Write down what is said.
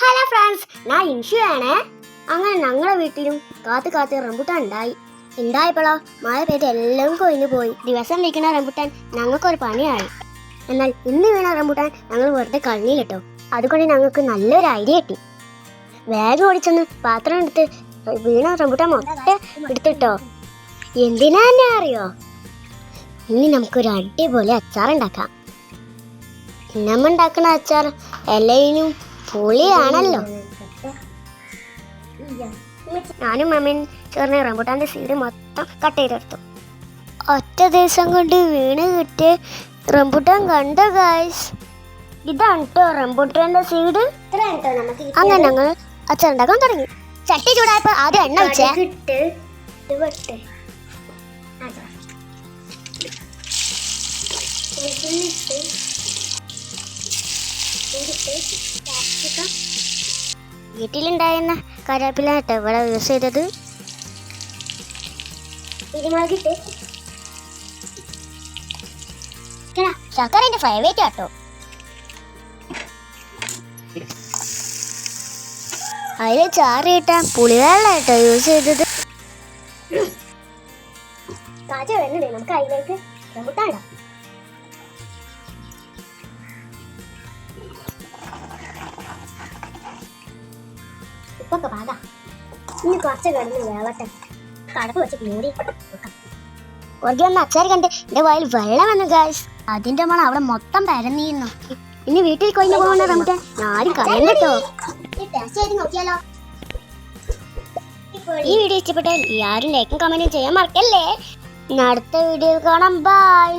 Hello friends, ഞാൻ ഇൻഷുവാണ്. അങ്ങനെ ഞങ്ങളുടെ വീട്ടിലും കാത്ത് റംബുട്ടാൻ ഉണ്ടായപ്പോഴോ മഴ പെയ്ത് എല്ലാം കൊഴിഞ്ഞു പോയി. ദിവസം വീക്കണ റംബുട്ടാൻ ഞങ്ങൾക്കൊരു പണിയായി. എന്നാൽ ഇന്ന് വീണ റംബുട്ടാൻ ഞങ്ങൾ വെറുതെ കളഞ്ഞിട്ടോ. അതുകൊണ്ട് ഞങ്ങൾക്ക് നല്ലൊരു ഐഡിയ കിട്ടി. വേഗം ഓടിച്ചൊന്ന് പാത്രം എടുത്ത് വീണ റംബുട്ടാൻ മൊത്തം എടുത്തിട്ടോ. എന്തിനാ തന്നെ അറിയോ? ഇനി നമുക്കൊരു അടിപൊളി അച്ചാർ ഉണ്ടാക്കാം. നമ്മ ഉണ്ടാക്കുന്ന അച്ചാർ എല്ലായിനും പൊളിയാണല്ലോ. ഞാനും മമ്മയും ചേർന്ന് റംബുട്ടാൻ്റെ സീഡ് മൊത്തം കട്ട് ചെയ്തെടുത്തു. ഒറ്റ ദിവസം കൊണ്ട് വീണ് കിട്ടിയ റംബുട്ടാൻ കണ്ടോ ഗായ്സ്? ഇതാണ് കേട്ടോ റംബുട്ടാൻ്റെ സീഡ്. അങ്ങനെ ഞങ്ങൾ അച്ചാർ ഉണ്ടാക്കാൻ തുടങ്ങി. ചട്ടി ചൂടായപ്പോൾ ആദ്യം എണ്ണ വെച്ചേ. വീട്ടിലുണ്ടായിരുന്ന കറിവേപ്പില കേട്ടോ ഇവിടെ യൂസ് ചെയ്തത്. ശർക്കര എൻ്റെ ഫേവറേറ്റ് കേട്ടോ. അതിൽ ചാറ് കിട്ടാൻ പുളിവെള്ളം കേട്ടോ യൂസ് ചെയ്തത്. കാച്ച വരുന്നുണ്ട്, നമുക്ക് അതിലേക്ക് റംബുട്ടാൻ ഇടാം. ഉപ്പൊക്കെ പാകാം. ഇനി കുറച്ച് കിടന്ന് വേവട്ടെ. കടപ്പ് വെച്ച് മൂടി ഒരിക്കൽ ഒന്ന് അച്ചാർ കണ്ട് എൻ്റെ വായിൽ വെള്ളം വന്നു ഗായ്സ്. അതിൻ്റെ മണം അവിടെ മൊത്തം പരന്നിരുന്നു. ഇനി വീട്ടിൽ കൊയിഞ്ഞു പോകുന്ന റംബുട്ടാൻ ആരും കളയും കേട്ടോ. നോക്കിയാലോ. ഈ വീഡിയോ ഇഷ്ടപ്പെട്ടാൽ ആരും ലൈക്കും കമന്റും ചെയ്യാൻ മറക്കല്ലേ. അടുത്ത വീഡിയോ കാണാം. ബൈ.